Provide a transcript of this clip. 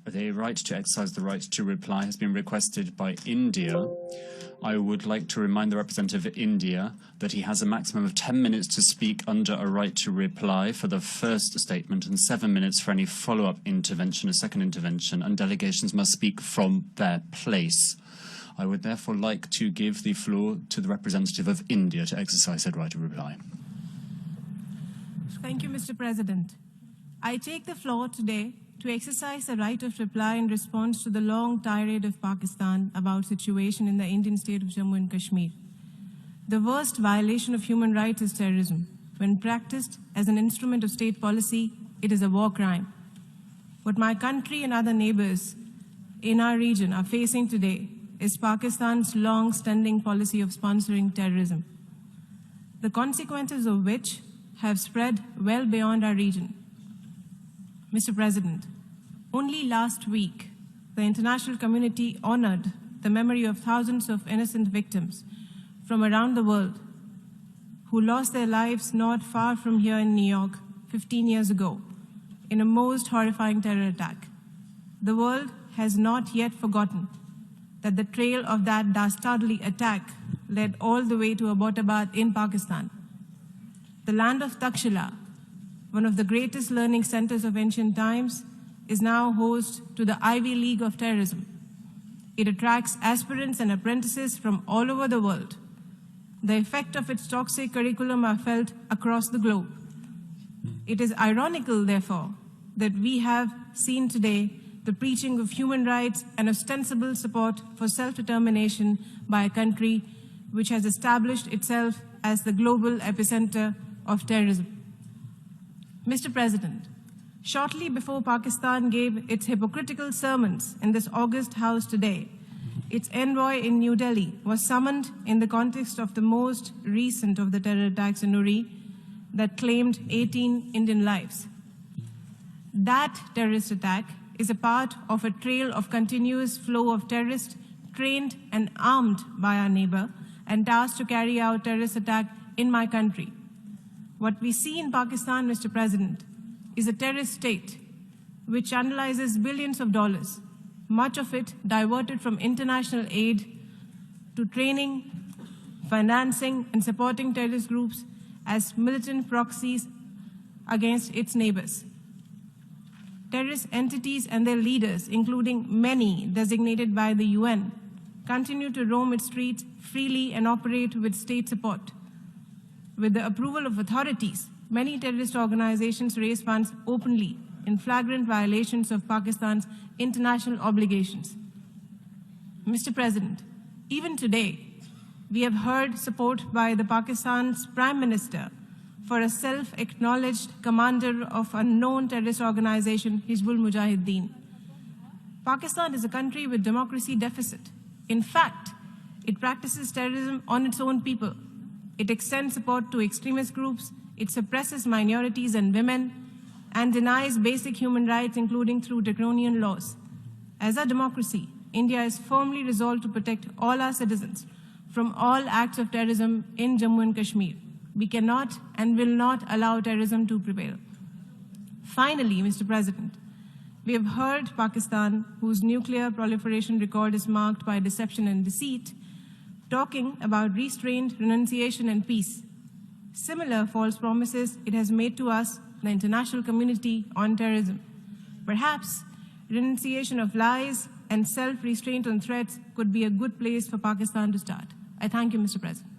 The right to exercise the right to reply has been requested by India. I would like to remind the representative of India that he has a maximum of 10 minutes to speak under a right to reply for the first statement and 7 minutes for any follow-up intervention, a second intervention, and delegations must speak from their place. I would therefore like to give the floor to the representative of India to exercise that right to reply. Thank you, Mr. President. I take the floor today to exercise the right of reply in response to the long tirade of Pakistan about situation in the Indian state of Jammu and Kashmir. The worst violation of human rights is terrorism. When practiced as an instrument of state policy, it is a war crime. What my country and other neighbors in our region are facing today is Pakistan's long-standing policy of sponsoring terrorism, the consequences of which have spread well beyond our region. Mr. President, only last week, the international community honored the memory of thousands of innocent victims from around the world who lost their lives not far from here in New York 15 years ago in a most horrifying terror attack. The world has not yet forgotten that the trail of that dastardly attack led all the way to Abbottabad in Pakistan, the land of Takshila, one of the greatest learning centers of ancient times, is now host to the Ivy League of terrorism. It attracts aspirants and apprentices from all over the world. The effect of its toxic curriculum are felt across the globe. It is ironical, therefore, that we have seen today the preaching of human rights and ostensible support for self-determination by a country which has established itself as the global epicenter of terrorism. Mr. President, shortly before Pakistan gave its hypocritical sermons in this august House today, its envoy in New Delhi was summoned in the context of the most recent of the terror attacks in Uri that claimed 18 Indian lives. That terrorist attack is a part of a trail of continuous flow of terrorists trained and armed by our neighbor and tasked to carry out terrorist attack in my country. What we see in Pakistan, Mr. President, is a terrorist state which analyzes billions of dollars, much of it diverted from international aid to training, financing, and supporting terrorist groups as militant proxies against its neighbors. Terrorist entities and their leaders, including many designated by the UN, continue to roam its streets freely and operate with state support. With the approval of authorities, many terrorist organizations raise funds openly in flagrant violations of Pakistan's international obligations. Mr. President, even today, we have heard support by the Pakistan's Prime Minister for a self-acknowledged commander of a known terrorist organization, Hizbul Mujahideen. Pakistan is a country with democracy deficit. In fact, it practices terrorism on its own people. It extends support to extremist groups, it suppresses minorities and women, and denies basic human rights, including through draconian laws. As a democracy, India is firmly resolved to protect all our citizens from all acts of terrorism in Jammu and Kashmir. We cannot and will not allow terrorism to prevail. Finally, Mr. President, we have heard Pakistan, whose nuclear proliferation record is marked by deception and deceit, talking about restraint, renunciation, and peace. Similar false promises it has made to us, the international community, on terrorism. Perhaps renunciation of lies and self-restraint on threats could be a good place for Pakistan to start. I thank you, Mr. President.